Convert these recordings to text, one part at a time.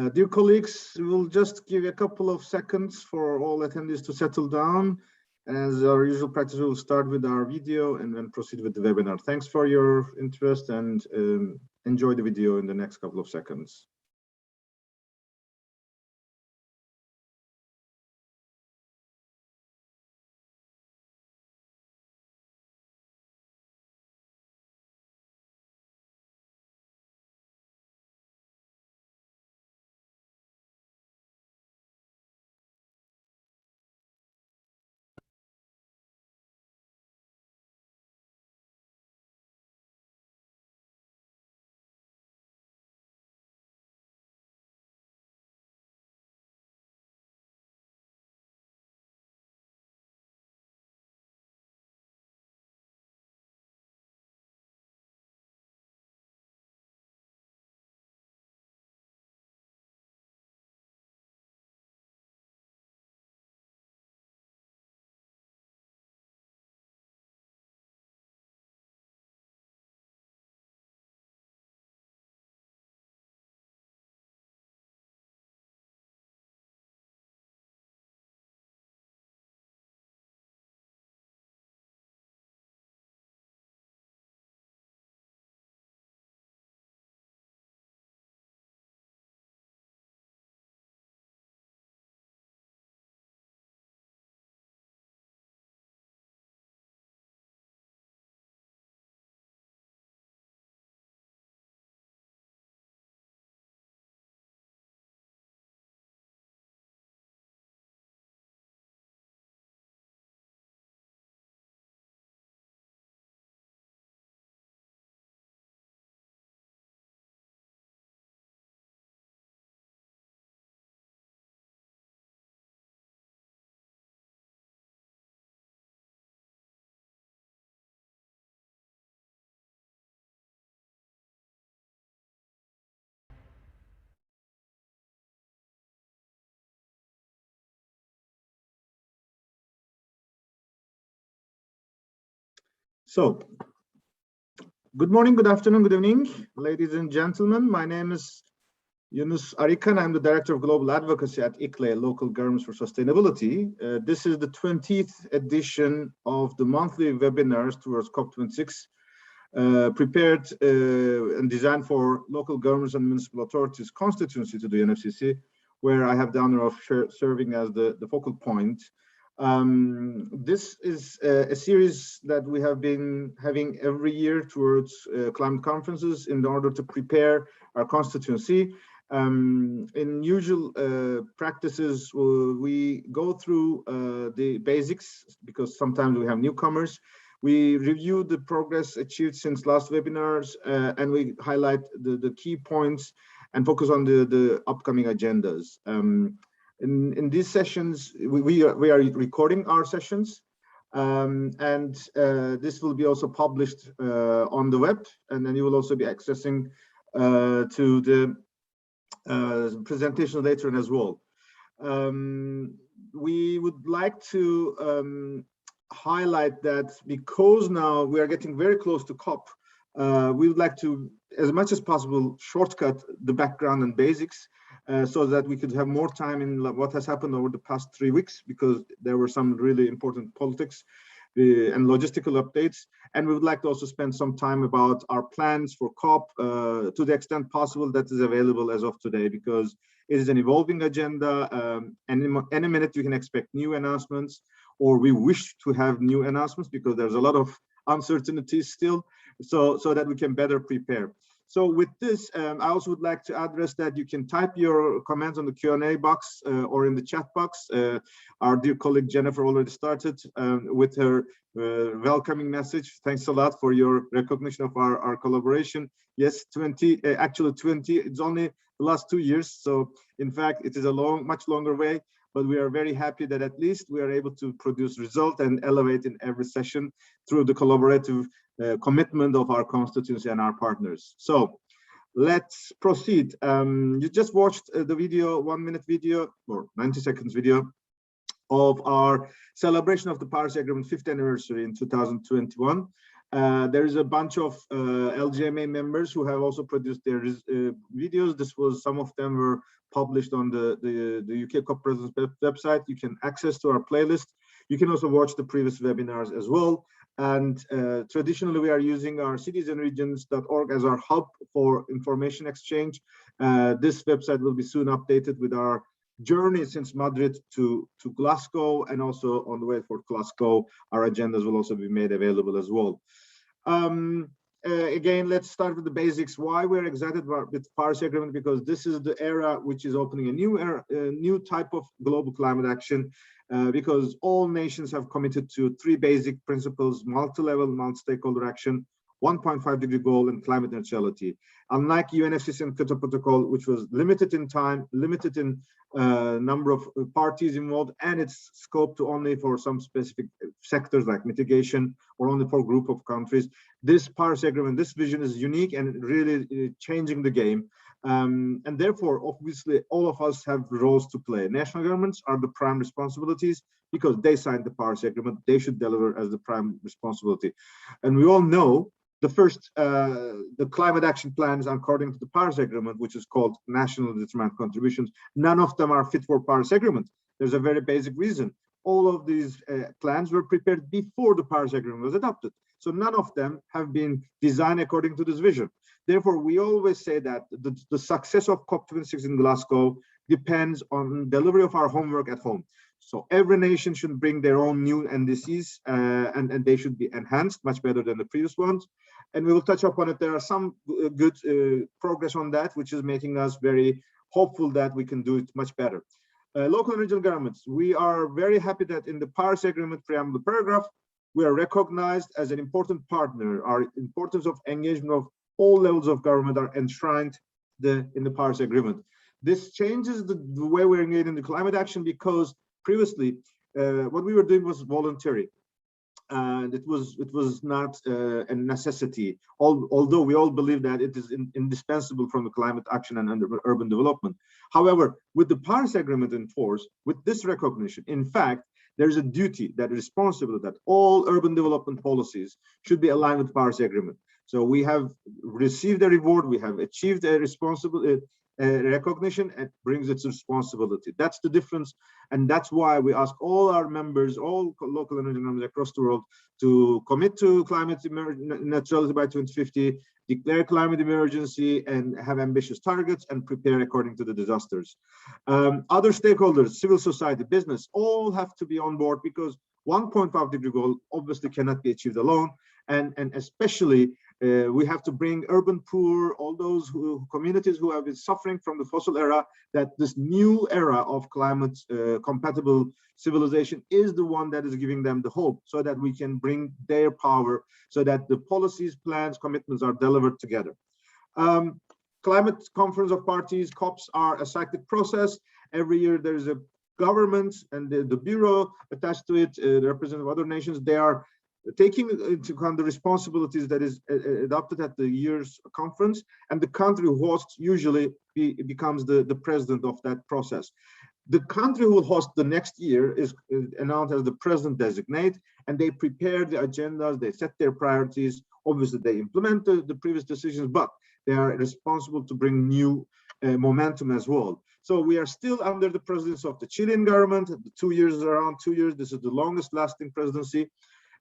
Dear colleagues, we'll just give a couple of seconds for all attendees to settle down. As our usual practice, we'll start with our video and then proceed with the webinar. Thanks for your interest and enjoy the video in the next couple of seconds. So, good morning, good afternoon, good evening, ladies and gentlemen. My name is Yunus Arikan. I'm the Director of Global Advocacy at ICLE, Local Governments for Sustainability. This is the 20th edition of the monthly webinars towards COP26, prepared and designed for local governments and municipal authorities constituency to the UNFCCC, where I have the honor of serving as the focal point. This is a series that we have been having every year towards climate conferences in order to prepare our constituency. In usual practices, we go through the basics because sometimes we have newcomers. We review the progress achieved since last webinars and we highlight the key points and focus on the upcoming agendas. In these sessions, we are recording our sessions, and this will be also published on the web, and then you will also be accessing to the presentation later on as well. We would like to highlight that because now we are getting very close to COP, we would like to, as much as possible, shortcut the background and basics so that we could have more time in what has happened over the past 3 weeks, because there were some really important politics and logistical updates. And we would like to also spend some time about our plans for COP to the extent possible that is available as of today, because it is an evolving agenda. Any minute you can expect new announcements, or we wish to have new announcements because there's a lot of uncertainties still, so that we can better prepare. So with this, I also would like to address that you can type your comments on the Q&A box or in the chat box. Our dear colleague Jennifer already started with her welcoming message. Thanks a lot for your recognition of our collaboration. Yes, 20, actually 20, it's only the last 2 years. So in fact, it is a much longer way, but we are very happy that at least we are able to produce result and elevate in every session through the collaborative commitment of our constituency and our partners. So let's proceed. You just watched the video, 1-minute video or 90 seconds video of our celebration of the Paris Agreement 5th anniversary in 2021. There is a bunch of LGMA members who have also produced their videos. Some of them were published on the UK COP President's website. You can access to our playlist. You can also watch the previous webinars as well. And traditionally, we are using our citiesandregions.org as our hub for information exchange. This website will be soon updated with our journey since Madrid to Glasgow, and also on the way for Glasgow, our agendas will also be made available as well. Again, let's start with the basics. Why we're excited about the Paris Agreement? Because this is the era which is opening a new era, a new type of global climate action. Because all nations have committed to three basic principles: multi-level, multi-stakeholder action, 1.5-degree goal, and climate neutrality. Unlike UNFCCC and Kyoto Protocol, which was limited in time, limited in number of parties involved, and its scope to only for some specific sectors like mitigation, or only for a group of countries, this Paris Agreement, this vision is unique and really changing the game. And therefore, obviously, all of us have roles to play. National governments are the prime responsibilities because they signed the Paris Agreement. They should deliver as the prime responsibility. And we all know the climate action plans according to the Paris Agreement, which is called national determined contributions, none of them are fit for Paris Agreement. There's a very basic reason. All of these plans were prepared before the Paris Agreement was adopted. So none of them have been designed according to this vision. Therefore, we always say that the success of COP26 in Glasgow depends on delivery of our homework at home. So every nation should bring their own new NDCs, and they should be enhanced much better than the previous ones. And we will touch upon it. There are some good progress on that, which is making us very hopeful that we can do it much better. Local and regional governments, we are very happy that in the Paris Agreement preamble paragraph, we are recognized as an important partner. Our importance of engagement of all levels of government are enshrined in the Paris Agreement. This changes the way we're engaged in the climate action, because previously what we were doing was voluntary, and it was not a necessity. Although we all believe that it is indispensable from the climate action and urban development. However, with the Paris Agreement in force, with this recognition, in fact, there's a duty, that responsibility, that all urban development policies should be aligned with the Paris Agreement. So we have received a reward, we have achieved a responsible recognition, and brings its responsibility. That's the difference, and that's why we ask all our members, all local and regional members across the world, to commit to climate neutrality by 2050, declare climate emergency, and have ambitious targets, and prepare according to the disasters. Other stakeholders, civil society, business, all have to be on board, because 1.5-degree goal obviously cannot be achieved alone, and especially we have to bring urban poor, all those communities who have been suffering from the fossil era, that this new era of climate compatible civilization is the one that is giving them the hope, so that we can bring their power, so that the policies, plans, commitments are delivered together. Climate Conference of Parties, COPs, are a cyclic process. Every year there is a government and the bureau attached to it, the representative of other nations. They are taking into account the responsibilities that is adopted at the year's conference, and the country who hosts usually becomes the president of that process. The country who will host the next year is announced as the president designate, and they prepare the agendas, they set their priorities. Obviously, they implement the previous decisions, but they are responsible to bring new momentum as well. So we are still under the presidency of the Chilean government. The 2 years is around 2 years. This is the longest lasting presidency.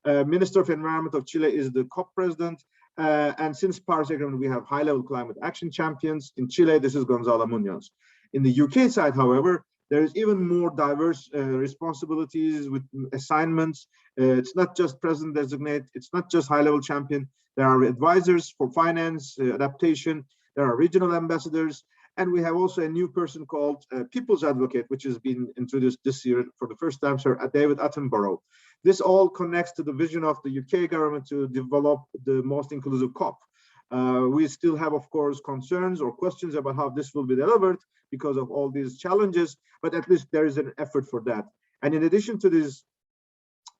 Minister of Environment of Chile is the COP president. And since Paris Agreement, we have high-level climate action champions. In Chile, this is Gonzalo Munoz. In the UK side, however, there is even more diverse responsibilities with assignments. It's not just president designate. It's not just high-level champion. There are advisors for finance, adaptation. There are regional ambassadors. And we have also a new person called People's Advocate, which has been introduced this year for the first time, Sir David Attenborough. This all connects to the vision of the UK government to develop the most inclusive COP. We still have, of course, concerns or questions about how this will be delivered because of all these challenges, but at least there is an effort for that. And in addition to these,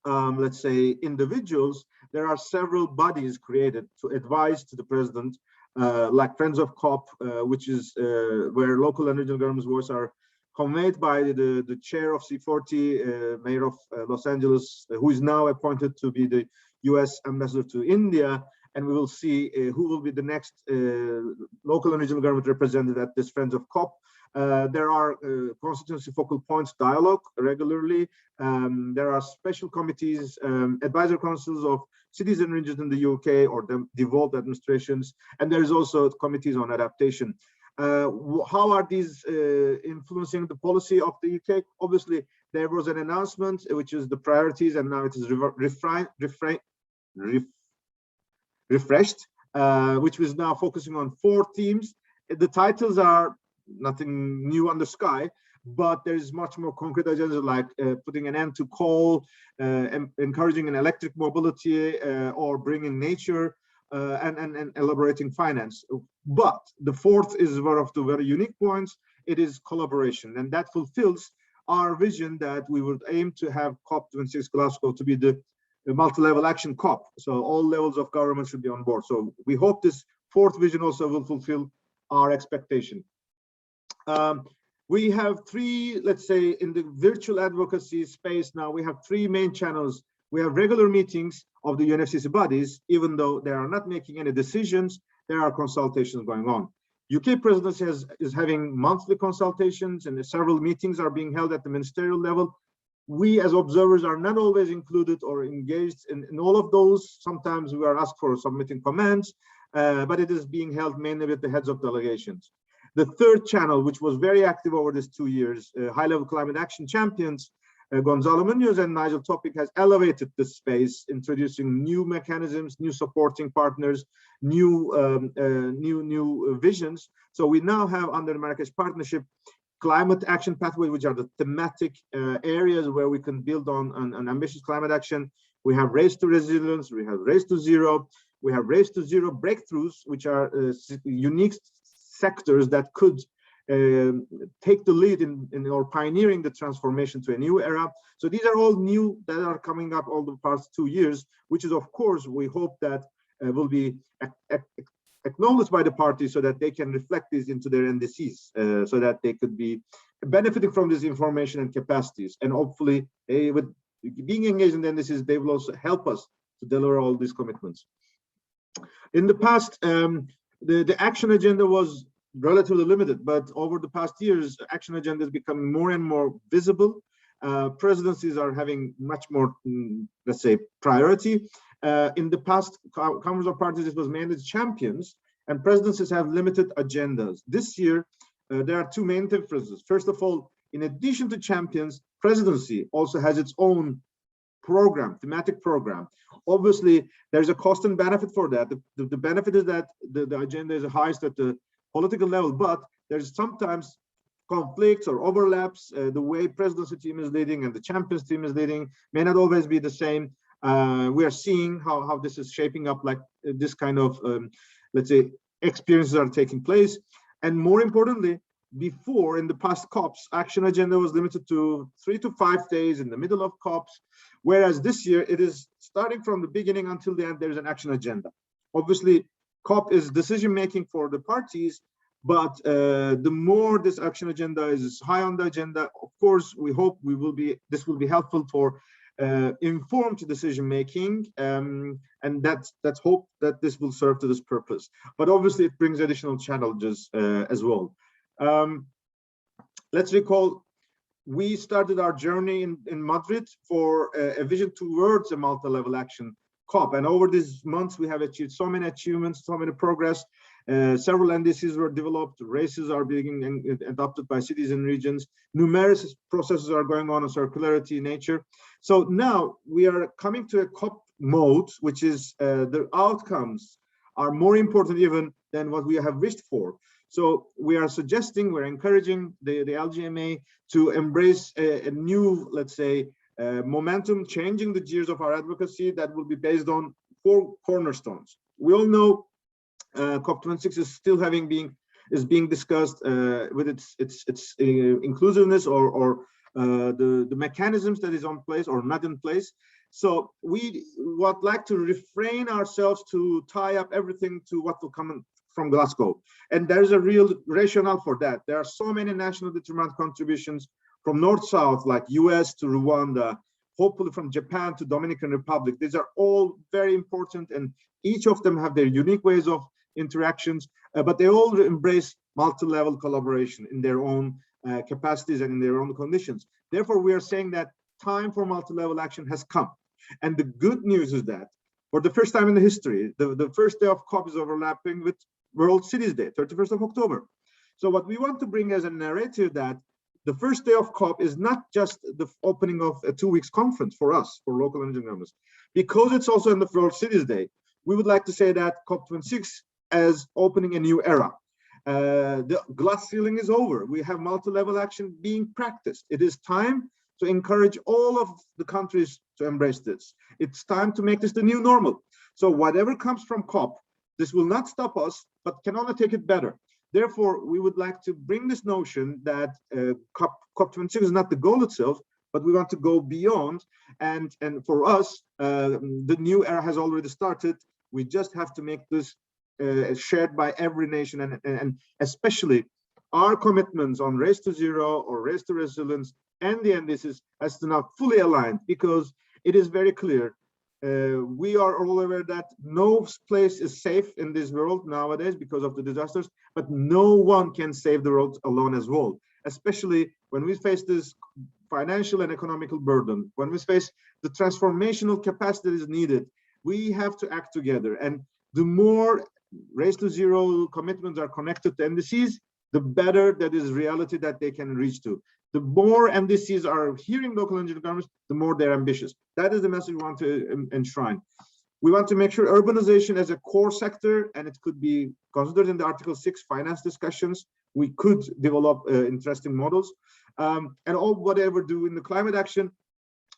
let's say, individuals, there are several bodies created to advise to the president, like Friends of COP, which is where local and regional governments' voice are conveyed by the chair of C40, mayor of Los Angeles, who is now appointed to be the US ambassador to India. And we will see who will be the next local and regional government representative at this Friends of COP. There are constituency focal points dialogue regularly. There are special committees, advisory councils of cities and regions in the UK or the devolved administrations, and there is also committees on adaptation. How are these influencing the policy of the UK? Obviously, there was an announcement, which is the priorities, and now it is refreshed, which was now focusing on 4 themes. The titles are nothing new under sky, but there's much more concrete agendas like putting an end to coal, encouraging an electric mobility, or bringing nature, and elaborating finance. But the 4th is one of the very unique points. It is collaboration, and that fulfills our vision that we would aim to have COP26 Glasgow to be the multi-level action COP. So all levels of government should be on board. So we hope this 4th vision also will fulfill our expectation. We have 3, let's say, in the virtual advocacy space now, we have 3 main channels. We have regular meetings of the UNFCCC bodies, even though they are not making any decisions, there are consultations going on. UK presidency is having monthly consultations, and several meetings are being held at the ministerial level. We as observers are not always included or engaged in all of those. Sometimes we are asked for submitting comments, but it is being held mainly with the heads of delegations. The 3rd channel, which was very active over these 2 years, high-level climate action champions, Gonzalo Munoz and Nigel Topic, has elevated this space, introducing new mechanisms, new supporting partners, new visions. So we now have, under the Marrakesh Partnership, climate action pathways, which are the thematic areas where we can build on an ambitious climate action. We have race to resilience, we have race to zero, we have race to zero breakthroughs, which are unique sectors that could take the lead in or pioneering the transformation to a new era. So these are all new that are coming up all the past 2 years, which is, of course, we hope that will be acknowledged by the parties so that they can reflect these into their NDCs, so that they could be benefiting from this information and capacities. And hopefully, with being engaged in the NDCs, they will also help us to deliver all these commitments. In the past, the action agenda was relatively limited, but over the past years, action agenda is becoming more and more visible. Presidencies are having much more, let's say, priority. In the past, Congress of Parties, it was mainly champions, and presidencies have limited agendas. This year, there are 2 main differences. First of all, in addition to champions, presidency also has its own program, thematic program. Obviously, there's a cost and benefit for that. The benefit is that the agenda is highest at the political level, but there's sometimes conflicts or overlaps. The way presidency team is leading and the champions team is leading may not always be the same. We are seeing how this is shaping up, like this kind of, let's say, experiences are taking place. And more importantly, before, in the past COPs, action agenda was limited to 3 to 5 days in the middle of COPs, whereas this year it is starting from the beginning until the end, there is an action agenda. Obviously, COP is decision making for the parties, but the more this action agenda is high on the agenda, of course, we hope this will be helpful for informed decision making, and that's hope that this will serve to this purpose. But obviously, it brings additional challenges as well. Let's recall, we started our journey in Madrid for a vision towards a multi-level action COP, and over these months we have achieved so many achievements, so many progress. Several NDCs were developed, races are being adopted by cities and regions, numerous processes are going on circularity nature. So now we are coming to a COP mode, which is the outcomes are more important even than what we have wished for. So we are suggesting, we're encouraging the LGMA to embrace a new, let's say, momentum, changing the gears of our advocacy that will be based on 4 cornerstones. We all know COP26 is still being discussed with its inclusiveness or the mechanisms that is on place or not in place. So we would like to refrain ourselves to tie up everything to what will come from Glasgow. And there's a real rationale for that. There are so many national determinant contributions from north-south, like US to Rwanda, hopefully from Japan to Dominican Republic. These are all very important, and each of them have their unique ways of interactions, but they all embrace multi-level collaboration in their own capacities and in their own conditions. Therefore, we are saying that time for multi-level action has come. And the good news is that for the first time in the history, the first day of COP is overlapping with World Cities Day, 31st of October. So what we want to bring as a narrative that the first day of COP is not just the opening of a 2 weeks conference for us, for local energy governments, because it's also in the World Cities Day. We would like to say that COP26 as opening a new era. The glass ceiling is over. We have multi-level action being practiced. It is time to encourage all of the countries to embrace this. It's time to make this the new normal. So whatever comes from COP, this will not stop us, but can only take it better. Therefore, we would like to bring this notion that COP26 is not the goal itself, but we want to go beyond. And for us, the new era has already started. We just have to make this shared by every nation, and especially our commitments on Race to Zero or Race to Resilience and the NDCs has to now fully align, because it is very clear. We are all aware that no place is safe in this world nowadays because of the disasters, but no one can save the world alone as well, especially when we face this financial and economical burden, when we face the transformational capacity that is needed. We have to act together, and the more Race to Zero commitments are connected to NDCs, the better that is reality that they can reach to. The more NDCs are hearing local energy governments, the more they're ambitious. That is the message we want to enshrine. We want to make sure urbanization as a core sector, and it could be considered in the Article 6 finance discussions. We could develop interesting models. And all whatever do in the climate action,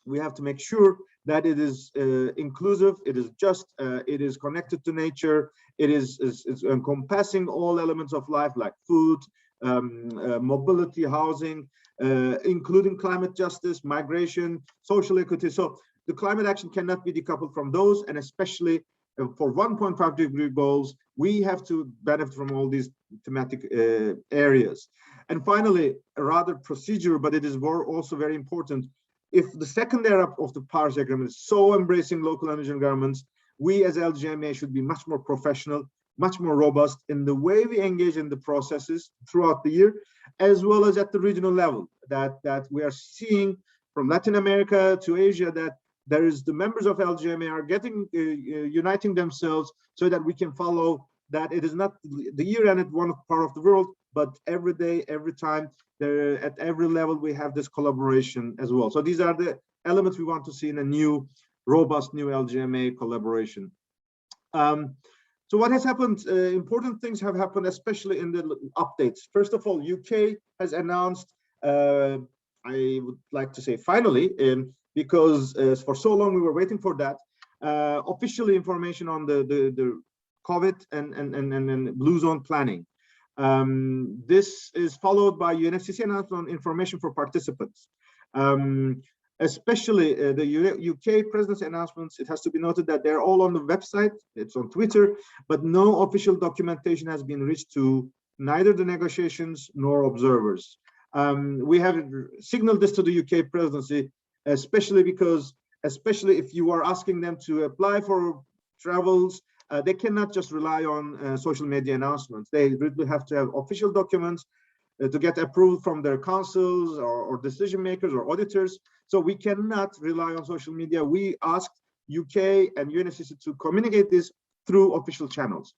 we have to make sure that it is inclusive, it is just, it is connected to nature, it is encompassing all elements of life like food, mobility, housing, including climate justice, migration, social equity. So the climate action cannot be decoupled from those, and especially for 1.5 degree goals, we have to benefit from all these thematic areas. And finally, a rather procedure, but it is also very important. If the second era of the Paris Agreement is so embracing local energy governments, we as LGMA should be much more professional, much more robust in the way we engage in the processes throughout the year, as well as at the regional level, that we are seeing from Latin America to Asia, that there is the members of LGMA are getting uniting themselves so that we can follow that it is not the year end at one part of the world, but every day, every time, at every level, we have this collaboration as well. So these are the elements we want to see in a new, robust, new LGMA collaboration. So what has happened? Important things have happened, especially in the updates. First of all, UK has announced, I would like to say finally, because for so long we were waiting for that, officially information on the COVID and blue zone planning. This is followed by UNFCCC announcement on information for participants. Especially the UK presidency announcements, it has to be noted that they're all on the website, it's on Twitter, but no official documentation has been reached to neither the negotiations nor observers. We have signaled this to the UK presidency, especially because, if you are asking them to apply for travels, they cannot just rely on social media announcements. They really have to have official documents to get approved from their councils or decision makers or auditors. So we cannot rely on social media. We asked UK and UNFCCC to communicate this through official channels.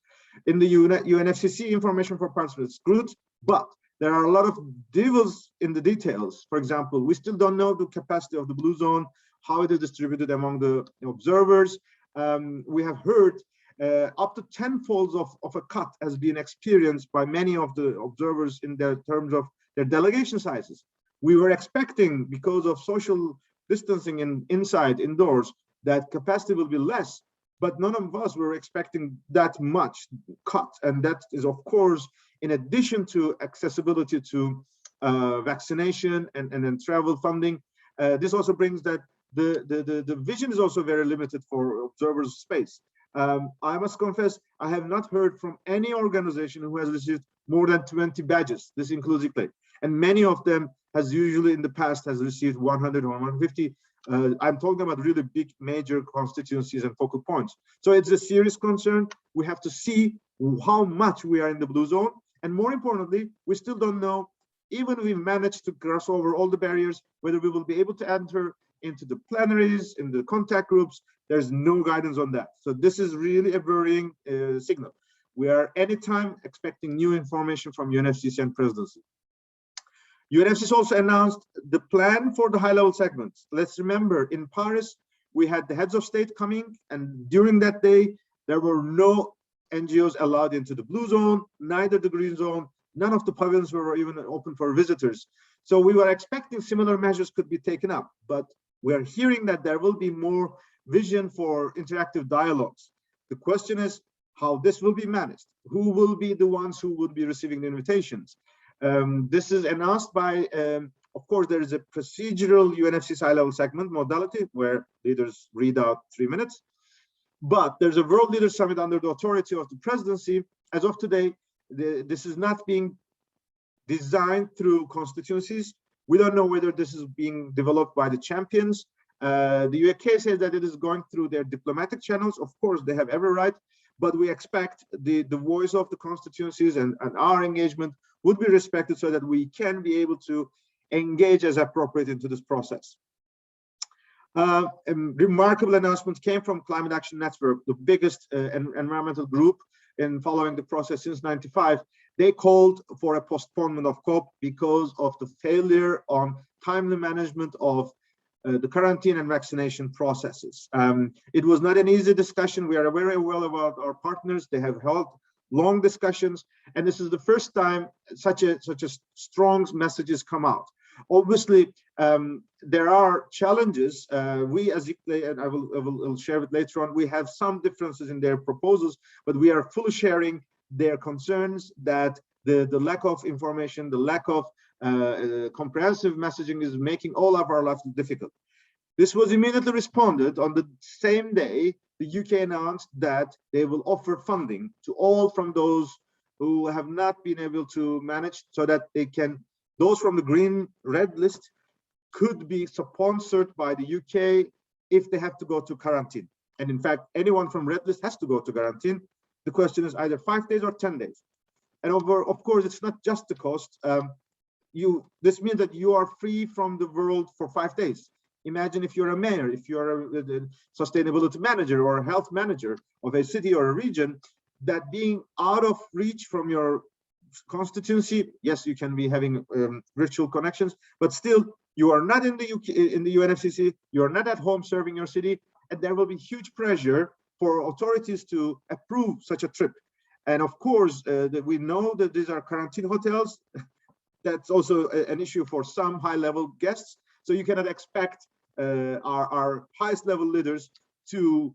In the UNFCCC information for participants, good, but there are a lot of devils in the details. For example, we still don't know the capacity of the blue zone, how it is distributed among the observers. We have heard up to 10-folds of a cut has been experienced by many of the observers in their terms of their delegation sizes. We were expecting, because of social distancing indoors, that capacity will be less, but none of us were expecting that much cut. And that is, of course, in addition to accessibility to vaccination and travel funding. This also brings that the vision is also very limited for observers' space. I must confess, I have not heard from any organization who has received more than 20 badges. This includes ICLE. And many of them has usually in the past has received 100 or 150. I'm talking about really big, major constituencies and focal points. So it's a serious concern. We have to see how much we are in the blue zone. And more importantly, we still don't know, even if we manage to cross over all the barriers, whether we will be able to enter into the plenaries, in the contact groups. There's no guidance on that. So this is really a worrying signal. We are anytime expecting new information from UNFCCC and Presidency. UNFCCC also announced the plan for the high-level segments. Let's remember, in Paris, we had the heads of state coming, and during that day, there were no NGOs allowed into the blue zone, neither the green zone. None of the pavilions were even open for visitors. So we were expecting similar measures could be taken up, but we are hearing that there will be more vision for interactive dialogues. The question is how this will be managed. Who will be the ones who would be receiving the invitations? This is announced by, of course, there is a procedural UNFCCC high-level segment modality where leaders read out 3 minutes. But there's a World Leaders Summit under the authority of the Presidency. As of today, this is not being designed through constituencies. We don't know whether this is being developed by the champions. The UK says that it is going through their diplomatic channels. Of course, they have every right, but we expect the voice of the constituencies and our engagement would be respected so that we can be able to engage as appropriate into this process. A remarkable announcement came from Climate Action Network, the biggest environmental group in following the process since '95. They called for a postponement of COP because of the failure on timely management of the quarantine and vaccination processes. It was not an easy discussion. We are very well about our partners. They have held long discussions, and this is the first time such a strong messages come out. Obviously, there are challenges. We as ICLE, and I will share it later on, we have some differences in their proposals, but we are fully sharing their concerns that the lack of information, the lack of comprehensive messaging is making all of our lives difficult. This was immediately responded on the same day. The UK announced that they will offer funding to all from those who have not been able to manage, so that they can, those from the green red list could be sponsored by the UK if they have to go to quarantine. And in fact, anyone from red list has to go to quarantine. The question is either 5 days or 10 days. And of course, it's not just the cost. This means that you are free from the world for 5 days. Imagine if you're a mayor, if you're a sustainability manager or a health manager of a city or a region, that being out of reach from your constituency, yes, you can be having virtual connections, but still you are not in the UK, in the UNFCCC, you are not at home serving your city, and there will be huge pressure for authorities to approve such a trip. And of course, we know that these are quarantine hotels. That's also an issue for some high-level guests. So you cannot expect our highest level leaders to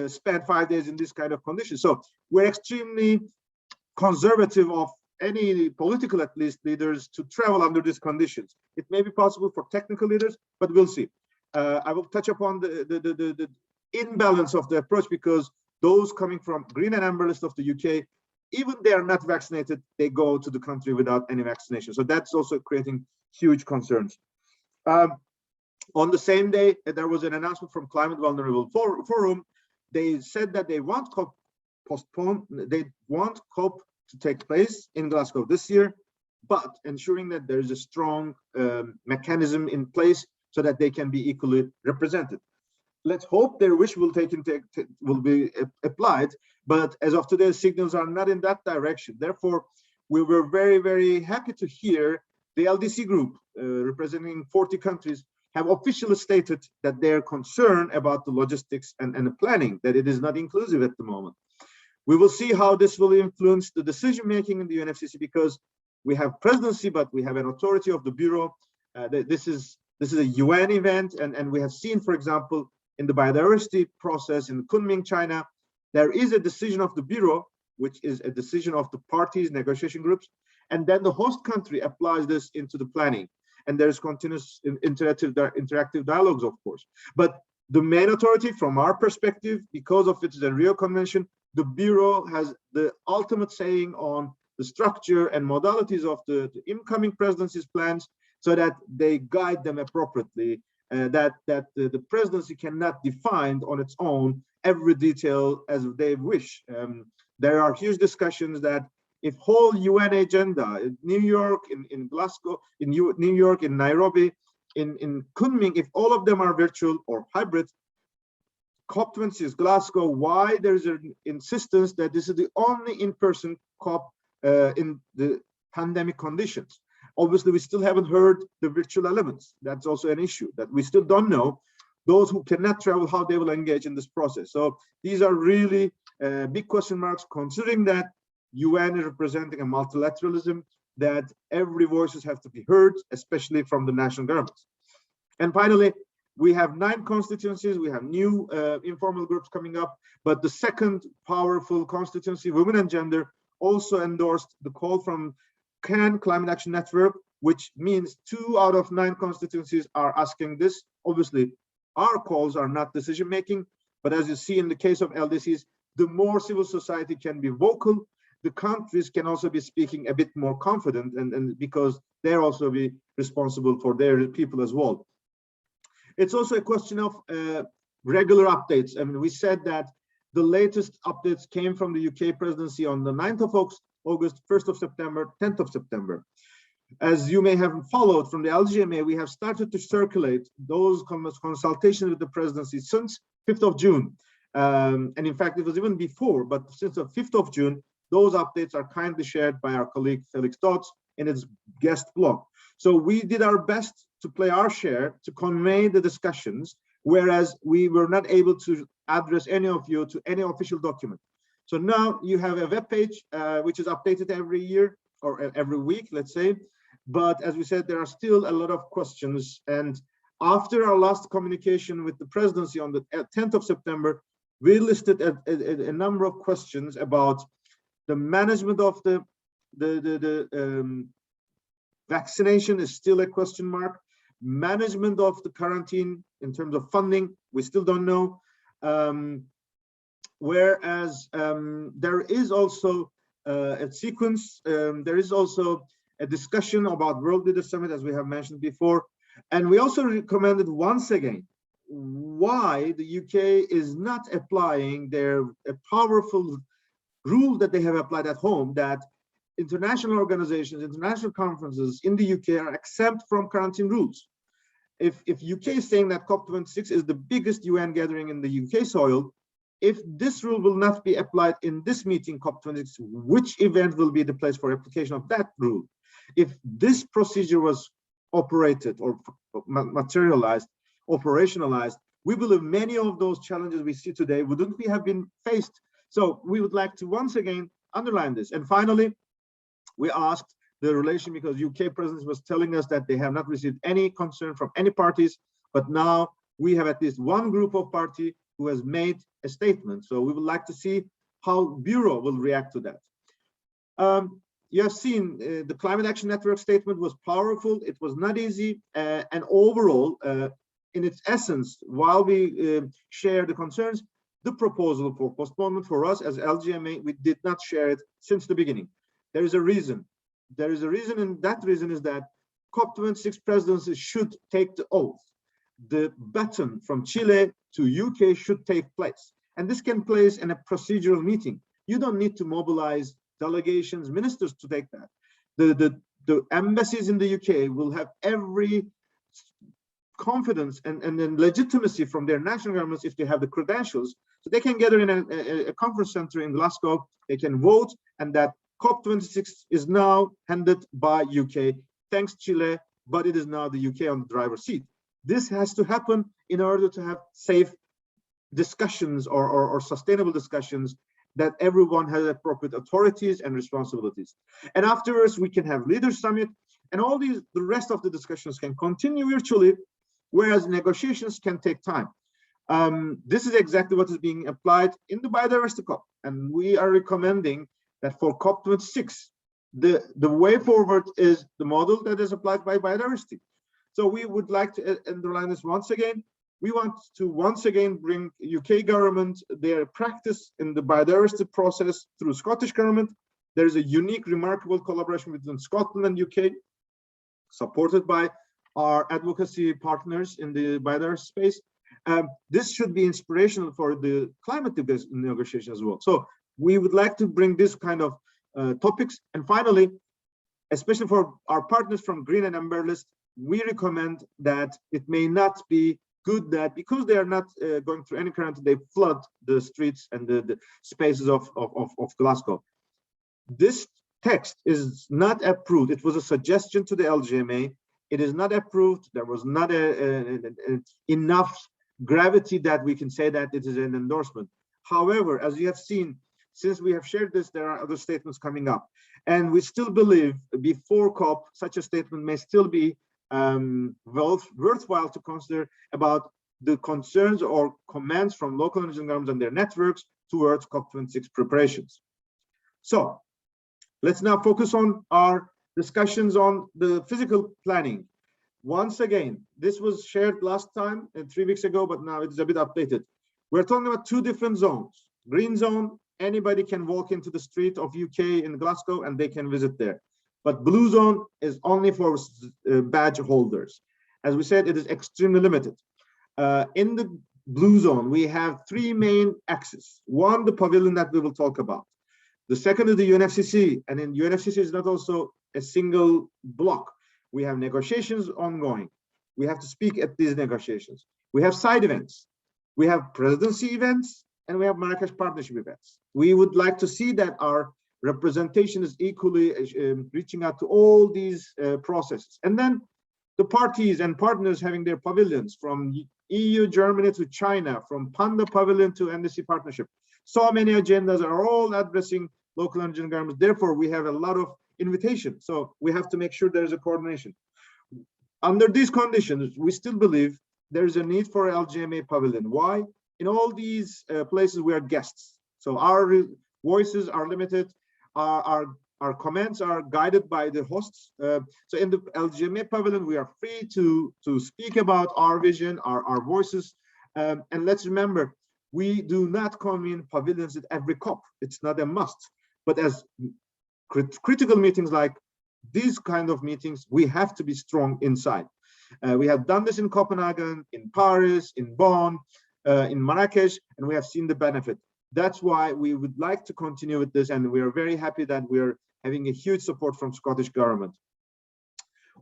spend 5 days in this kind of conditions. So we're extremely conservative of any political, at least, leaders to travel under these conditions. It may be possible for technical leaders, but we'll see. I will touch upon the imbalance of the approach, because those coming from green and amber list of the UK, even they are not vaccinated, they go to the country without any vaccination. So that's also creating huge concerns. On the same day, there was an announcement from Climate Vulnerable Forum. They said that they want COP postponed. They want COP to take place in Glasgow this year, but ensuring that there is a strong mechanism in place so that they can be equally represented. Let's hope their wish will be applied, but as of today, signals are not in that direction. Therefore, we were very, very happy to hear the LDC group, representing 40 countries, have officially stated that they're concerned about the logistics and the planning, that it is not inclusive at the moment. We will see how this will influence the decision-making in the UNFCCC, because we have presidency, but we have an authority of the Bureau. This is a UN event, and we have seen, for example, in the biodiversity process in Kunming, China, there is a decision of the Bureau, which is a decision of the parties, negotiation groups, and then the host country applies this into the planning. And there's continuous interactive dialogues, of course. But the main authority, from our perspective, because of it's the Rio Convention, the Bureau has the ultimate saying on the structure and modalities of the incoming presidency's plans, so that they guide them appropriately. that the presidency cannot define on its own every detail as they wish. There are huge discussions that if whole UN agenda in New York, in Glasgow, in New York, in Nairobi, in Kunming, if all of them are virtual or hybrid, COP26 Glasgow, why there's an insistence that this is the only in-person COP in the pandemic conditions? Obviously, we still haven't heard the virtual elements. That's also an issue that we still don't know. Those who cannot travel, how they will engage in this process. So these are really big question marks, considering that UN is representing a multilateralism, that every voices have to be heard, especially from the national governments. And finally, we have 9 constituencies. We have new informal groups coming up, but the second powerful constituency, Women and Gender, also endorsed the call from CAN, Climate Action Network, which means 2 out of 9 constituencies are asking this. Obviously, our calls are not decision-making, but as you see in the case of LDCs, the more civil society can be vocal, the countries can also be speaking a bit more confident, and because they're also be responsible for their people as well. It's also a question of regular updates. I mean, we said that the latest updates came from the UK presidency on the 9th of August, 1st of September, 10th of September. As you may have followed from the LGMA, we have started to circulate those consultations with the presidency since 5th of June. And in fact, it was even before, but since the 5th of June, those updates are kindly shared by our colleague Felix Dodds in his guest blog. So we did our best to play our share to convey the discussions, whereas we were not able to address any of you to any official document. So now you have a web page which is updated every year or every week, let's say. But as we said, there are still a lot of questions. And after our last communication with the presidency on the 10th of September, we listed a number of questions about the management of the vaccination is still a question mark. Management of the quarantine in terms of funding, we still don't know. Whereas there is also a sequence, there is also a discussion about World Leaders Summit, as we have mentioned before. And we also recommended once again why the UK is not applying their powerful rule that they have applied at home, that international organizations, international conferences in the UK are exempt from quarantine rules. If UK is saying that COP26 is the biggest UN gathering in the UK soil, if this rule will not be applied in this meeting, COP26, which event will be the place for application of that rule? If this procedure was operated or materialized, operationalized, we believe many of those challenges we see today wouldn't we have been faced. So we would like to once again underline this. And finally, we asked the relation, because UK presidency was telling us that they have not received any concern from any parties, but now we have at least one group of party who has made a statement. So we would like to see how Bureau will react to that. You have seen the Climate Action Network statement was powerful. It was not easy. And overall, in its essence, while we share the concerns, the proposal for postponement for us as LGMA, we did not share it since the beginning. There is a reason. There is a reason, and that reason is that COP26 presidency should take the oath. The baton from Chile to UK should take place. And this can place in a procedural meeting. You don't need to mobilize delegations, ministers to take that. The embassies in the UK will have every confidence and legitimacy from their national governments if they have the credentials. So they can gather in a conference center in Glasgow, they can vote, and that COP26 is now handed by UK. Thanks Chile, but it is now the UK on the driver's seat. This has to happen in order to have safe discussions or sustainable discussions that everyone has appropriate authorities and responsibilities. And afterwards, we can have Leaders Summit, and all the rest of the discussions can continue virtually, whereas negotiations can take time. This is exactly what is being applied in the Biodiversity COP, and we are recommending that for COP26, the way forward is the model that is applied by biodiversity. So we would like to underline this once again. We want to once again bring UK government their practice in the biodiversity process through Scottish government. There is a unique, remarkable collaboration between Scotland and UK, supported by our advocacy partners in the biodiversity space. This should be inspirational for the climate negotiation as well. So we would like to bring this kind of topics. And finally, especially for our partners from Green and Amber List, we recommend that it may not be good that because they are not going through any current, they flood the streets and the spaces of Glasgow. This text is not approved. It was a suggestion to the LGMA. It is not approved. There was not enough gravity that we can say that it is an endorsement. However, as you have seen, since we have shared this, there are other statements coming up. And we still believe before COP, such a statement may still be worthwhile to consider about the concerns or comments from local energy governments and their networks towards COP26 preparations. So let's now focus on our discussions on the physical planning. Once again, this was shared last time 3 weeks ago, but now it's a bit updated. We're talking about two different zones. Green zone, anybody can walk into the street of UK in Glasgow and they can visit there. But blue zone is only for badge holders. As we said, it is extremely limited. In the blue zone, we have three main axes. One, the pavilion that we will talk about. The second is the UNFCCC, and in UNFCCC is not also a single block. We have negotiations ongoing. We have to speak at these negotiations. We have side events. We have presidency events, and we have Marrakesh partnership events. We would like to see that our representation is equally reaching out to all these processes. And then the parties and partners having their pavilions from EU, Germany to China, from Panda Pavilion to NDC partnership. So many agendas are all addressing local energy governments. Therefore, we have a lot of invitations. So we have to make sure there is a coordination. Under these conditions, we still believe there is a need for LGMA pavilion. Why? In all these places, we are guests. So our voices are limited. Our comments are guided by the hosts. So in the LGMA pavilion, we are free to speak about our vision, our voices. And let's remember, we do not convene pavilions at every COP. It's not a must. But as critical meetings like these kind of meetings, we have to be strong inside. We have done this in Copenhagen, in Paris, in Bonn, in Marrakesh, and we have seen the benefit. That's why we would like to continue with this, and we are very happy that we are having a huge support from Scottish government.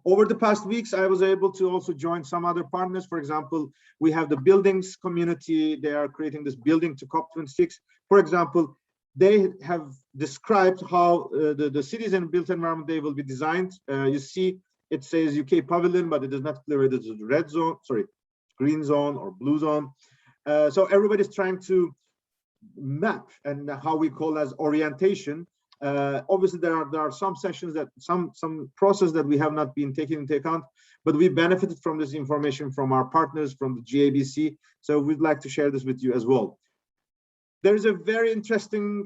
Over the past weeks, I was able to also join some other partners. For example, we have the buildings community. They are creating this building to COP26. For example, they have described how the cities and built environment they will be designed. You see, it says UK pavilion, but it is not clear whether it is red zone, sorry, green zone or blue zone. So everybody's trying to map and how we call as orientation. Obviously, there are some sessions that some process that we have not been taking into account, but we benefited from this information from our partners from the GABC. So we'd like to share this with you as well. There is a very interesting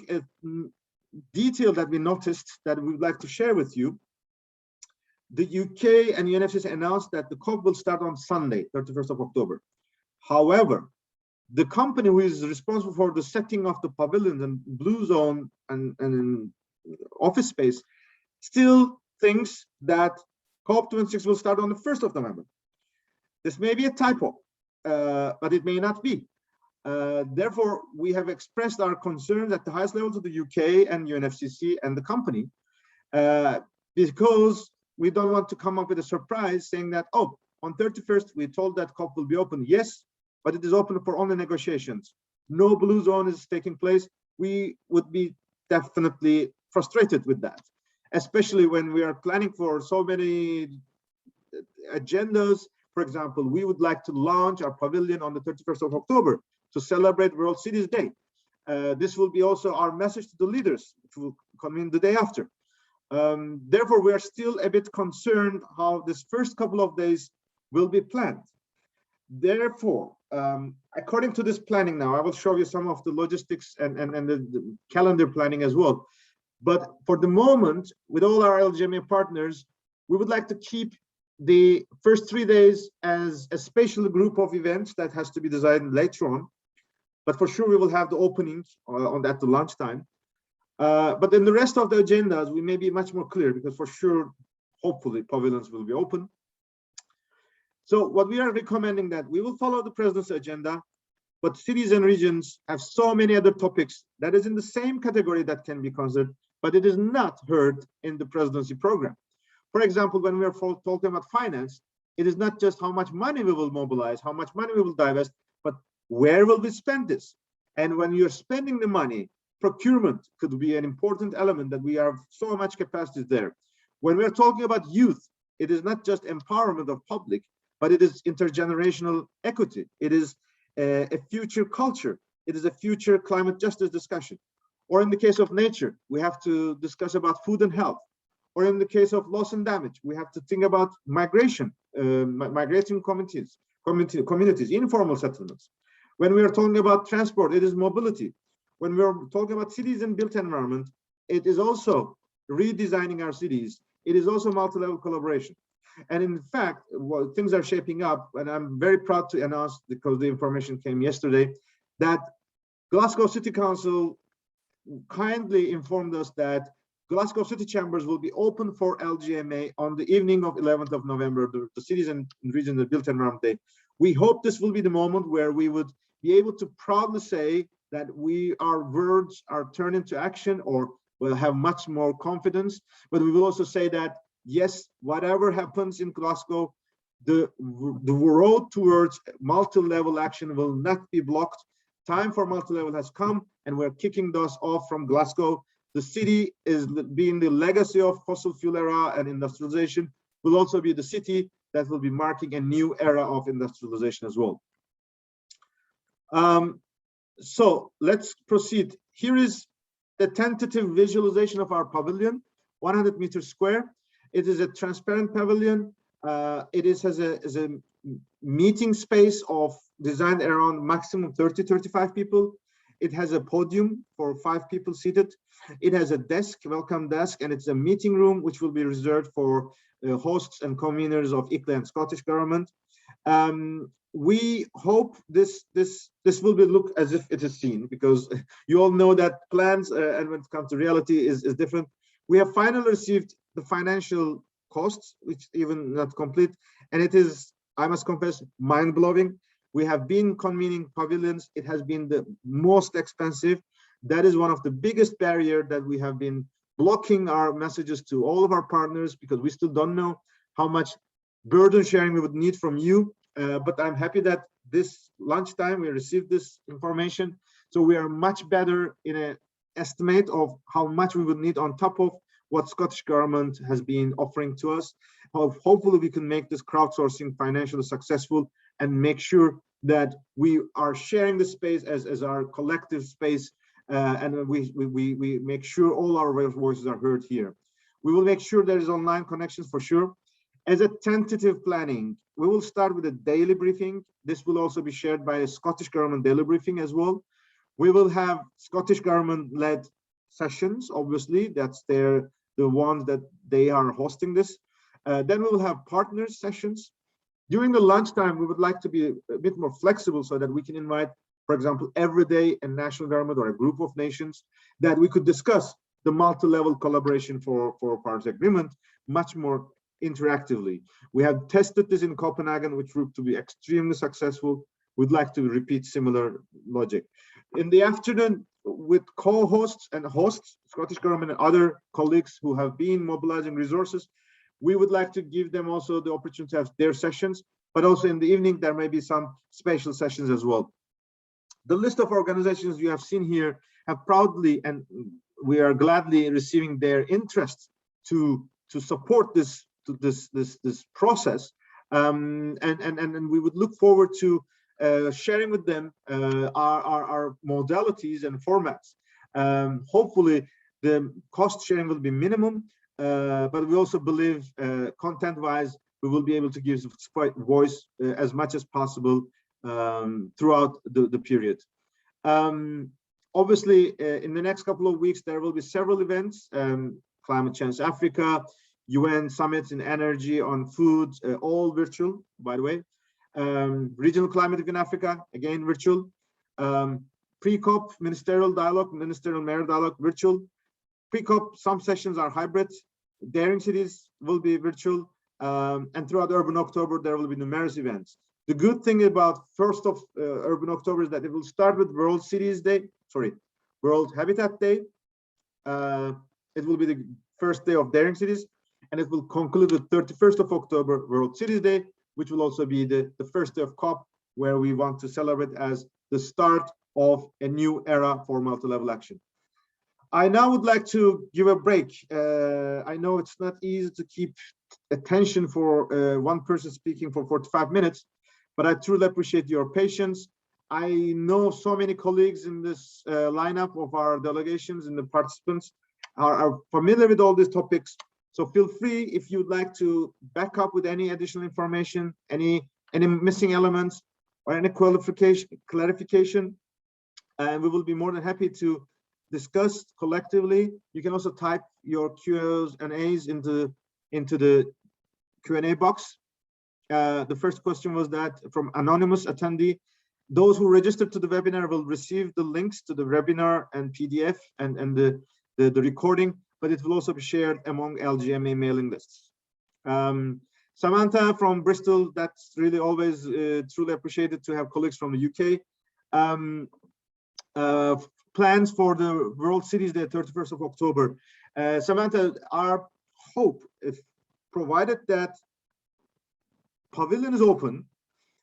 detail that we noticed that we'd like to share with you. The UK and UNFCCC announced that the COP will start on Sunday, 31st of October. However, the company who is responsible for the setting of the pavilions and blue zone and office space still thinks that COP26 will start on the 1st of November. This may be a typo, but it may not be. Therefore, we have expressed our concerns at the highest level to the UK and UNFCCC and the company, because we don't want to come up with a surprise saying that, oh, on 31st, we told that COP will be open. Yes, but it is open for only negotiations. No blue zone is taking place. We would be definitely frustrated with that, especially when we are planning for so many agendas. For example, we would like to launch our pavilion on the 31st of October to celebrate World Cities Day. This will be also our message to the leaders, which will come in the day after. Therefore, we are still a bit concerned how this first couple of days will be planned. Therefore, according to this planning now, I will show you some of the logistics and the calendar planning as well. But for the moment, with all our LGMA partners, we would like to keep the first 3 days as a special group of events that has to be designed later on. But for sure, we will have the opening at the lunchtime. But in the rest of the agendas, we may be much more clear because for sure, hopefully, pavilions will be open. So what we are recommending that we will follow the presidency agenda, but cities and regions have so many other topics that is in the same category that can be considered, but it is not heard in the presidency program. For example, when we are talking about finance, it is not just how much money we will mobilize, how much money we will divest, but where will we spend this? And when you're spending the money, procurement could be an important element that we have so much capacity there. When we're talking about youth, it is not just empowerment of public, but it is intergenerational equity. It is a future culture. It is a future climate justice discussion. Or in the case of nature, we have to discuss about food and health. Or in the case of loss and damage, we have to think about migration, migrating communities, informal settlements. When we are talking about transport, it is mobility. When we are talking about cities and built environment, it is also redesigning our cities. It is also multi-level collaboration. And in fact, well, things are shaping up, and I'm very proud to announce, because the information came yesterday, that Glasgow City Council kindly informed us that Glasgow City Chambers will be open for LGMA on the evening of 11th of November, the cities and regions of built environment day. We hope this will be the moment where we would be able to proudly say that our words are turned into action, or will have much more confidence. But we will also say that, yes, whatever happens in Glasgow, the road towards multi-level action will not be blocked. Time for multi-level has come, and we're kicking those off from Glasgow. The city is being the legacy of fossil fuel era and industrialization, will also be the city that will be marking a new era of industrialization as well. So let's proceed. Here is the tentative visualization of our pavilion, 100 meters square. It is a transparent pavilion. It has a meeting space designed around maximum 30-35 people. It has a podium for 5 people seated. It has a desk, welcome desk, and it's a meeting room which will be reserved for hosts and conveners of ICLA and Scottish Government. We hope this will be look as if it is seen, because you all know that plans and when it comes to reality is different. We have finally received the financial costs, which even not complete, and it is, I must confess, mind-blowing. We have been convening pavilions. It has been the most expensive. That is one of the biggest barriers that we have been blocking our messages to all of our partners, because we still don't know how much burden sharing we would need from you. But I'm happy that this lunchtime we received this information. So we are much better in an estimate of how much we would need on top of what Scottish Government has been offering to us. Hopefully we can make this crowdsourcing financially successful and make sure that we are sharing the space as our collective space, and we make sure all our voices are heard here. We will make sure there is online connections for sure. As a tentative planning, we will start with a daily briefing. This will also be shared by a Scottish Government daily briefing as well. We will have Scottish Government-led sessions, obviously, that's the ones that they are hosting this. Then we will have partners sessions. During the lunchtime, we would like to be a bit more flexible so that we can invite, for example, every day a national government or a group of nations that we could discuss the multi-level collaboration for Paris Agreement much more interactively. We have tested this in Copenhagen, which proved to be extremely successful. We'd like to repeat similar logic. In the afternoon, with co-hosts and hosts, Scottish Government and other colleagues who have been mobilizing resources, we would like to give them also the opportunity to have their sessions, but also in the evening, there may be some special sessions as well. The list of organizations you have seen here have proudly, and we are gladly receiving their interest to support this process, and we would look forward to sharing with them our modalities and formats. Hopefully the cost sharing will be minimum, but we also believe content-wise we will be able to give voice as much as possible throughout the period. Obviously, in the next couple of weeks, there will be several events, Climate Change Africa, UN summits in energy, on food, all virtual, by the way. Regional Climate in Africa, again, virtual. Pre-COP ministerial dialogue, ministerial mayor dialogue, virtual. Pre-COP, some sessions are hybrid. Daring cities will be virtual. And throughout Urban October, there will be numerous events. The good thing about 1st of Urban October is that it will start with World Habitat Day. It will be the first day of Daring Cities, and it will conclude with 31st of October, World Cities Day, which will also be the first day of COP, where we want to celebrate as the start of a new era for multi-level action. I now would like to give a break. I know it's not easy to keep attention for one person speaking for 45 minutes, but I truly appreciate your patience. I know so many colleagues in this lineup of our delegations and the participants are familiar with all these topics. So feel free, if you'd like to back up with any additional information, any missing elements or any clarification, and we will be more than happy to discuss collectively. You can also type your Q's and A's into the Q&A box. The first question was that from anonymous attendee. Those who registered to the webinar will receive the links to the webinar and PDF and the recording, but it will also be shared among LGMA mailing lists. Samantha from Bristol, that's really always truly appreciated to have colleagues from the UK. Plans for the World Cities Day, 31st of October. Samantha, our hope, if provided that Pavilion is open,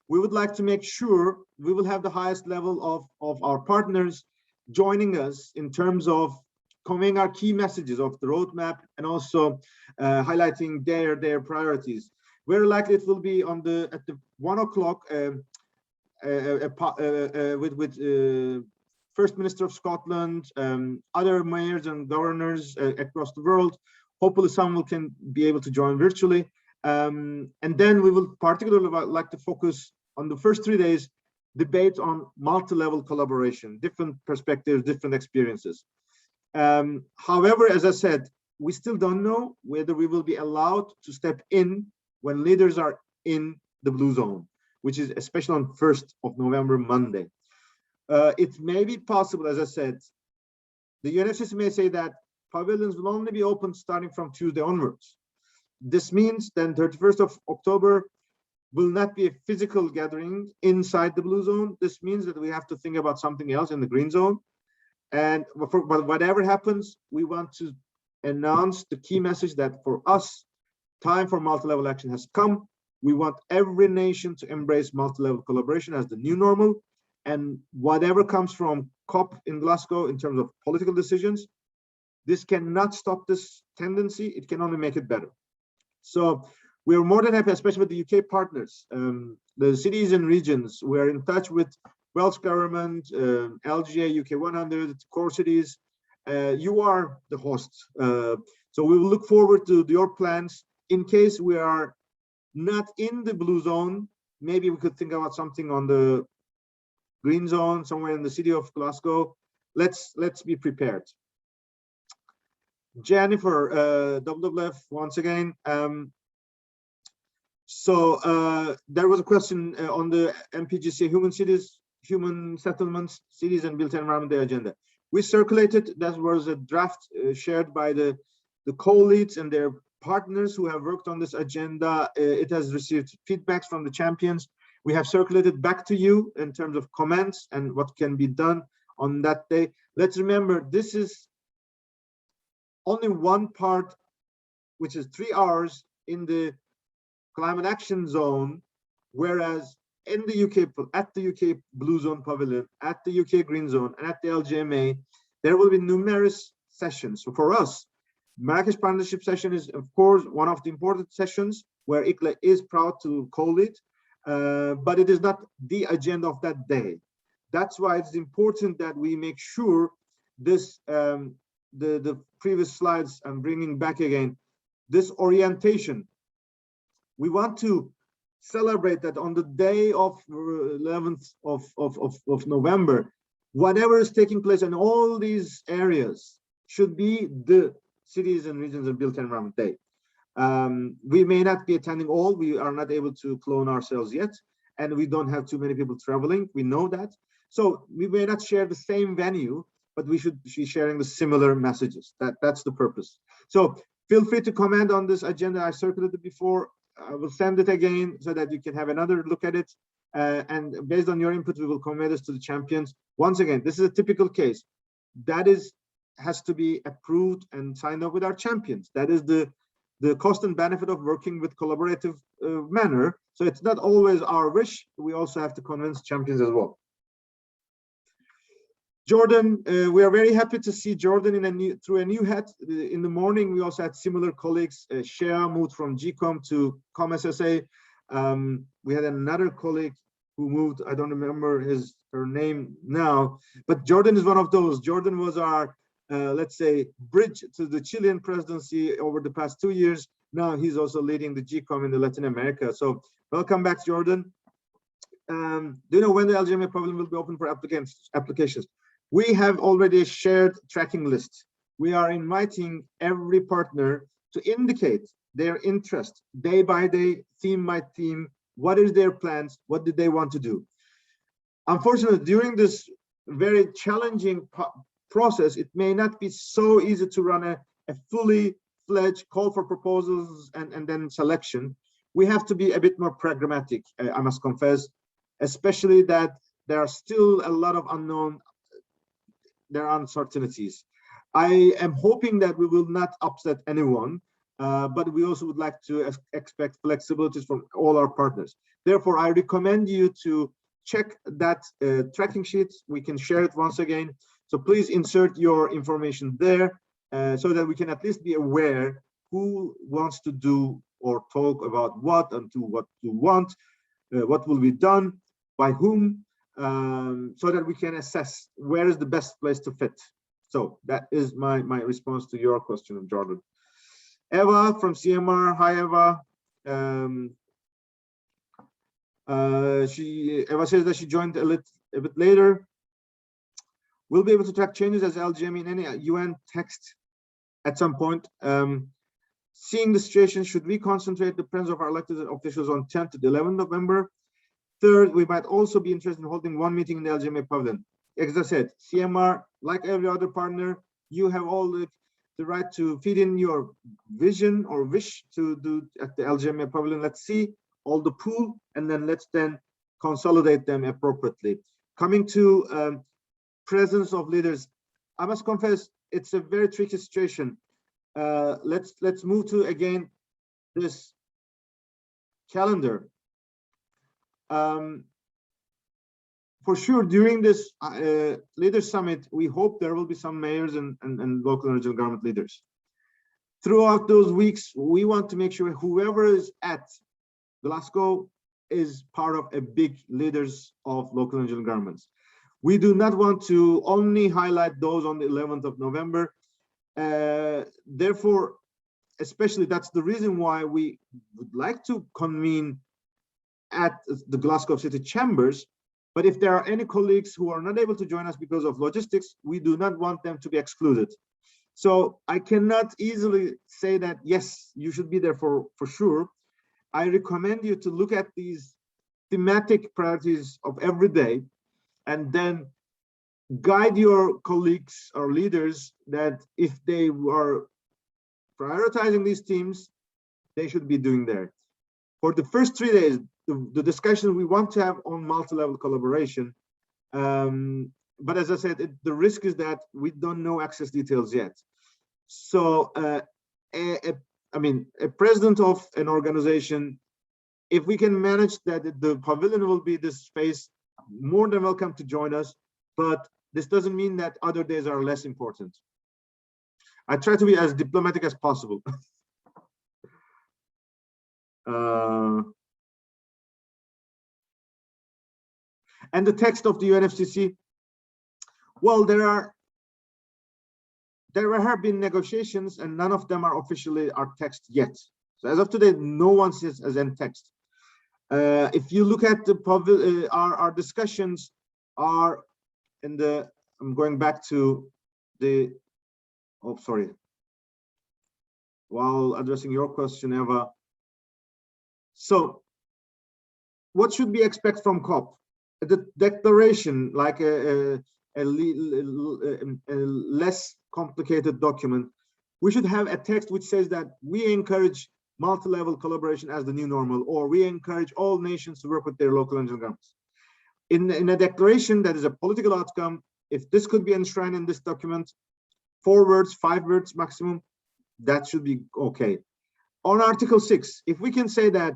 we would like to make sure we will have the highest level of our partners joining us in terms of conveying our key messages of the roadmap and also highlighting their priorities. Very likely it will be at the 1 o'clock with First Minister of Scotland, other mayors and governors across the world. Hopefully some can be able to join virtually. And then we will particularly like to focus on the first 3 days, debate on multi-level collaboration, different perspectives, different experiences. However, as I said, we still don't know whether we will be allowed to step in when leaders are in the blue zone, which is especially on 1st of November, Monday. It may be possible, as I said, the UNFCCC may say that pavilions will only be open starting from Tuesday onwards. This means then 31st of October will not be a physical gathering inside the blue zone. This means that we have to think about something else in the green zone. And but whatever happens, we want to announce the key message that for us, time for multi-level action has come. We want every nation to embrace multi-level collaboration as the new normal. And whatever comes from COP in Glasgow in terms of political decisions, this cannot stop this tendency. It can only make it better. So we're more than happy, especially with the UK partners, the cities and regions. We're in touch with Welsh government, LGA, UK 100, core cities. You are the hosts. So we will look forward to your plans. In case we are not in the blue zone, maybe we could think about something on the green zone, somewhere in the city of Glasgow. Let's be prepared. Jennifer, WWF, once again. So there was a question on the MPGC human settlements, cities and built environment day agenda. We circulated, that was a draft shared by the co-leads and their partners who have worked on this agenda. It has received feedbacks from the champions. We have circulated back to you in terms of comments and what can be done on that day. Let's remember, this is only one part, which is 3 hours in the climate action zone, whereas in the UK, at the UK Blue Zone Pavilion, at the UK Green Zone, and at the LGMA, there will be numerous sessions. So for us, Marrakesh Partnership session is, of course, one of the important sessions where ICLA is proud to co-lead, but it is not the agenda of that day. That's why it's important that we make sure this, the previous slides I'm bringing back again, this orientation. We want to celebrate that on the day of 11th of November, whatever is taking place in all these areas should be the cities and regions and built environment day. We may not be attending all, we are not able to clone ourselves yet, and we don't have too many people traveling, we know that. So we may not share the same venue, but we should be sharing the similar messages. That's the purpose. So feel free to comment on this agenda. I circulated before. I will send it again so that you can have another look at it. And based on your input, we will convey this to the champions. Once again, this is a typical case that has to be approved and signed up with our champions. That is the cost and benefit of working with collaborative manner. So it's not always our wish. We also have to convince champions as well. Jordan, we are very happy to see Jordan through a new hat. In the morning, we also had similar colleagues. Shea moved from GCOM to COMSSA. We had another colleague who moved. I don't remember her name now, but Jordan is one of those. Jordan was our, let's say, bridge to the Chilean presidency over the past 2 years. Now he's also leading the GCOM in the Latin America. So welcome back, Jordan. Do you know when the LGMA Pavilion will be open for applications? We have already a shared tracking list. We are inviting every partner to indicate their interest day by day, theme by theme. What is their plans? What did they want to do? Unfortunately, during this very challenging process, it may not be so easy to run a fully fledged call for proposals and then selection. We have to be a bit more pragmatic, I must confess, especially that there are still a lot of unknown. There are uncertainties. I am hoping that we will not upset anyone, but we also would like to expect flexibilities from all our partners. Therefore, I recommend you to check that tracking sheet. We can share it once again. So please insert your information there so that we can at least be aware who wants to do or talk about what and to what you want, what will be done, by whom, so that we can assess where is the best place to fit. So that is my response to your question, Jordan. Eva from CMR. Hi, Eva. Eva says that she joined a bit later. We'll be able to track changes as LGMA in any UN text at some point. Seeing the situation, should we concentrate the presence of our elected officials on 10th to 11th November? Third, we might also be interested in holding one meeting in the LGMA Pavilion. As I said, CMR, like every other partner, you have all the right to feed in your vision or wish to do at the LGMA Pavilion. Let's see all the pool, and then let's consolidate them appropriately. Coming to presence of leaders, I must confess, it's a very tricky situation. Let's move to, again, this calendar. For sure, during this Leaders Summit, we hope there will be some mayors and local and regional government leaders. Throughout those weeks, we want to make sure whoever is at Glasgow is part of a big leaders of local and regional governments. We do not want to only highlight those on the 11th of November. Therefore, especially that's the reason why we would like to convene at the Glasgow City Chambers. But if there are any colleagues who are not able to join us because of logistics, we do not want them to be excluded. So I cannot easily say that, yes, you should be there for sure. I recommend you to look at these thematic priorities of every day and then guide your colleagues or leaders that if they are prioritizing these themes, they should be doing there. For the first 3 days, the discussion we want to have on multi-level collaboration. But as I said, the risk is that we don't know access details yet. So, I mean, a president of an organization, if we can manage that the pavilion will be this space, more than welcome to join us. But this doesn't mean that other days are less important. I try to be as diplomatic as possible. And the text of the UNFCCC, well, there have been negotiations and none of them are officially our text yet. So as of today, no one says as in text. If you look at the our discussions are in the, I'm going back to the, oh, sorry. While addressing your question, Eva. So what should we expect from COP? The declaration, like a less complicated document, we should have a text which says that we encourage multi-level collaboration as the new normal, or we encourage all nations to work with their local regional governments. In a declaration that is a political outcome, if this could be enshrined in this document, 4 words, 5 words maximum, that should be okay. On Article 6, if we can say that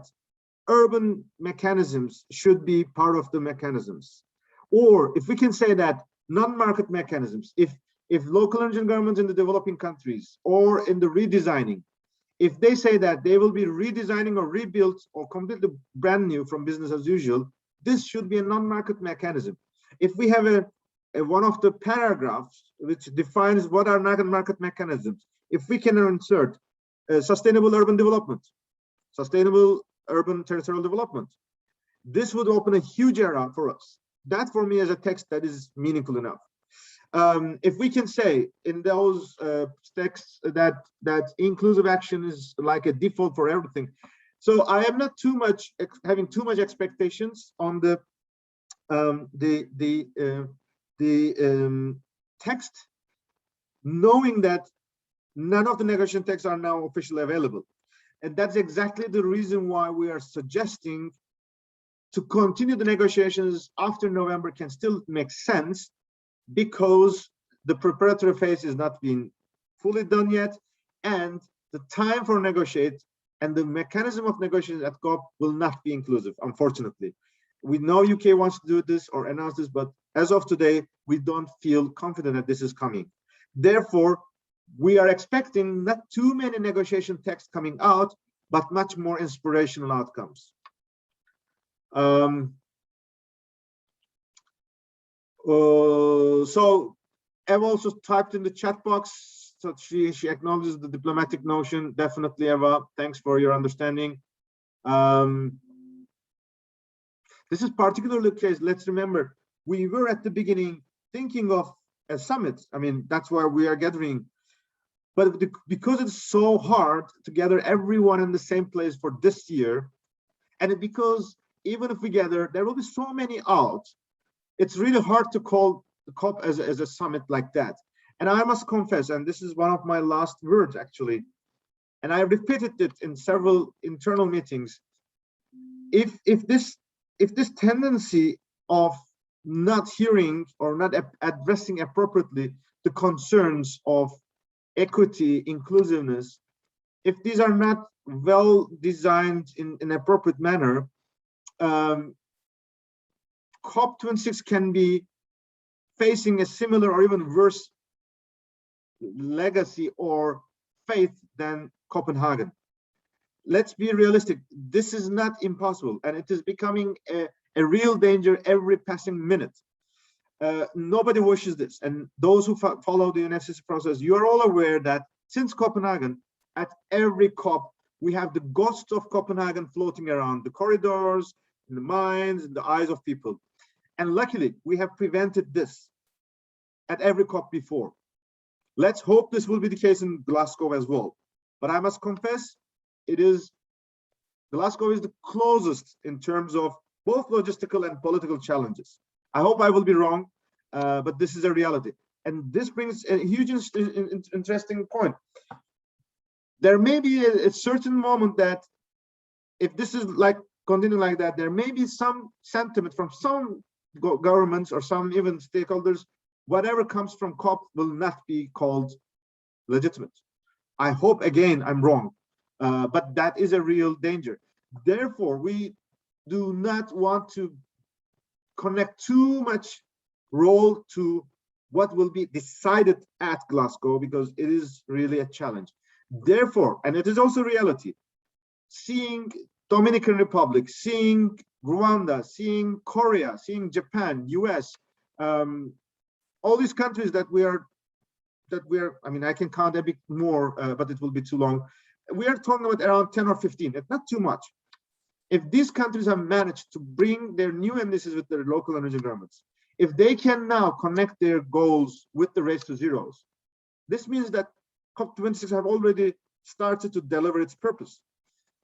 urban mechanisms should be part of the mechanisms, or if we can say that non-market mechanisms, if local regional governments in the developing countries or in the redesigning, if they say that they will be redesigning or rebuilt or completely brand new from business as usual, this should be a non-market mechanism. If we have a one of the paragraphs which defines what are non-market mechanisms, if we can insert sustainable urban development, sustainable urban territorial development, this would open a huge era for us. That for me is a text that is meaningful enough. If we can say in those texts that inclusive action is like a default for everything, so I am not having too much expectations on the text, knowing that none of the negotiation texts are now officially available, and that's exactly the reason why we are suggesting to continue the negotiations after November can still make sense, because the preparatory phase is not being fully done yet, and the time for negotiate and the mechanism of negotiations at COP will not be inclusive, unfortunately. We know UK wants to do this or announce this, but as of today, we don't feel confident that this is coming. Therefore, we are expecting not too many negotiation texts coming out, but much more inspirational outcomes. So Eva also typed in the chat box, so she acknowledges the diplomatic notion. Definitely, Eva, thanks for your understanding. This is particularly the case. Let's remember, we were at the beginning thinking of a summit. I mean, that's why we are gathering. But because it's so hard to gather everyone in the same place for this year, and because even if we gather, there will be so many out, it's really hard to call the COP as a summit like that. And I must confess, and this is one of my last words actually, and I repeated it in several internal meetings, if this tendency of not hearing or not addressing appropriately the concerns of equity, inclusiveness, if these are not well designed in an appropriate manner, COP26 can be facing a similar or even worse legacy or fate than Copenhagen. Let's be realistic. This is not impossible, and it is becoming a real danger every passing minute. Nobody wishes this, and those who follow the UNFCCC process, you are all aware that since Copenhagen, at every COP, we have the ghosts of Copenhagen floating around the corridors, in the minds, in the eyes of people. And luckily, we have prevented this at every COP before. Let's hope this will be the case in Glasgow as well. But I must confess, Glasgow is the closest in terms of both logistical and political challenges. I hope I will be wrong, but this is a reality. And this brings a huge interesting point. There may be a certain moment that if this is like continuing like that, there may be some sentiment from some governments or some even stakeholders, whatever comes from COP will not be called legitimate. I hope, again, I'm wrong, but that is a real danger. Therefore, we do not want to connect too much role to what will be decided at Glasgow, because it is really a challenge. Therefore, and it is also reality, seeing Dominican Republic, seeing Rwanda, seeing Korea, seeing Japan, US, all these countries that we are, I mean, I can count a bit more, but it will be too long. We are talking about around 10 or 15, it's not too much. If these countries have managed to bring their new ambitions with their local and regional governments, if they can now connect their goals with the race to zeros, this means that COP26 have already started to deliver its purpose.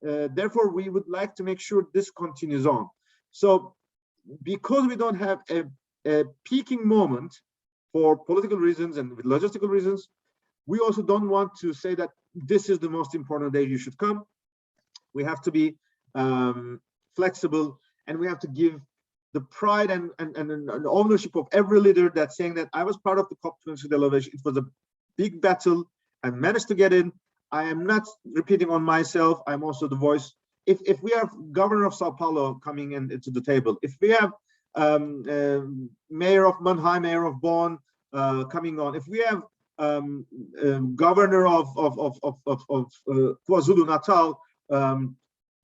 Therefore, we would like to make sure this continues on. So because we don't have a peaking moment for political reasons and with logistical reasons, we also don't want to say that this is the most important day you should come. We have to be flexible, and we have to give the pride and ownership of every leader that's saying that I was part of the COP26 delegation. It was a big battle. I managed to get in. I am not repeating on myself. I'm also the voice. If we have governor of Sao Paulo coming into the table, if we have mayor of Mannheim, mayor of Bonn coming on, if we have governor of KwaZulu Natal,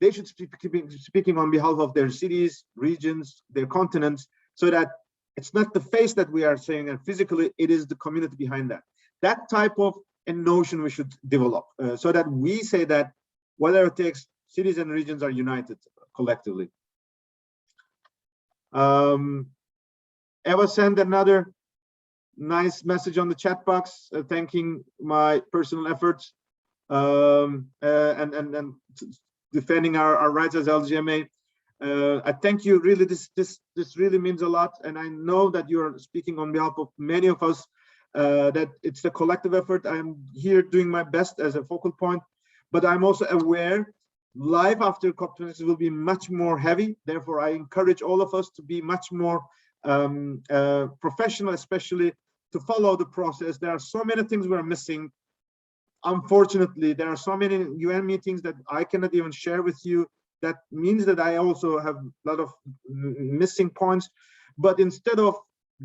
they should be speaking on behalf of their cities, regions, their continents, so that it's not the face that we are saying, and physically it is the community behind that. That type of a notion we should develop, so that we say that whatever it takes, cities and regions are united collectively. Eva sent another nice message on the chat box, thanking my personal efforts and defending our rights as LGMA. I thank you. Really, this really means a lot, and I know that you are speaking on behalf of many of us. That it's a collective effort. I'm here doing my best as a focal point, but I'm also aware life after COP26 will be much more heavy. Therefore, I encourage all of us to be much more professional, especially to follow the process. There are so many things we're missing. Unfortunately, there are so many UN meetings that I cannot even share with you. That means that I also have a lot of missing points. But instead of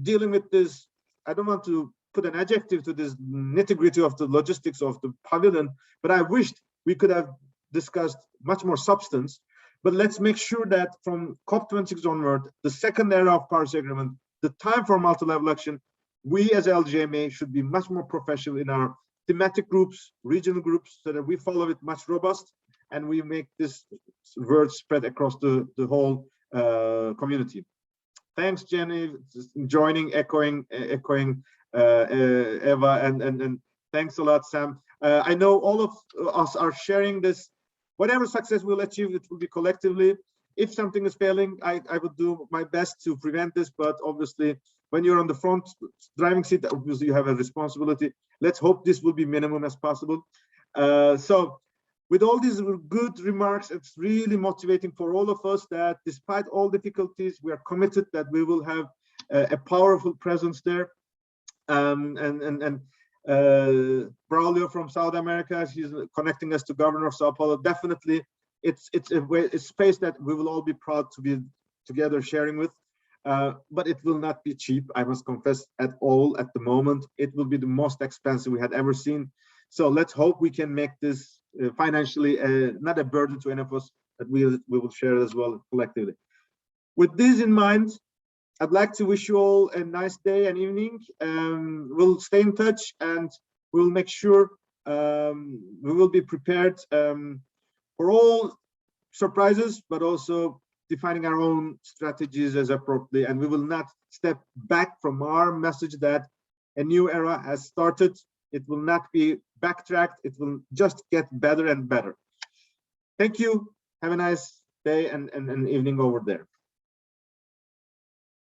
dealing with this, I don't want to put an adjective to this nitty-gritty of the logistics of the pavilion, but I wished we could have discussed much more substance. But let's make sure that from COP26 onward, the second era of Paris Agreement, the time for multi-level action, we as LGMA should be much more professional in our thematic groups, regional groups, so that we follow it much robust, and we make this word spread across the whole community. Thanks, Jenny, joining, echoing Eva, and thanks a lot, Sam. I know all of us are sharing this. Whatever success we'll achieve, it will be collectively. If something is failing, I would do my best to prevent this, but obviously when you're on the front driving seat, obviously you have a responsibility. Let's hope this will be minimum as possible. So with all these good remarks, it's really motivating for all of us that despite all difficulties, we are committed that we will have a powerful presence there. Braulio from South America, she's connecting us to Governor of Sao Paulo. Definitely, it's a space that we will all be proud to be together sharing with. But it will not be cheap, I must confess, at all at the moment. It will be the most expensive we had ever seen. So let's hope we can make this financially not a burden to any of us, that we will share it as well collectively. With this in mind, I'd like to wish you all a nice day and evening. We'll stay in touch, and we'll make sure we will be prepared for all surprises, but also defining our own strategies as appropriately. And we will not step back from our message that a new era has started. It will not be backtracked. It will just get better and better. Thank you. Have a nice day and evening over there.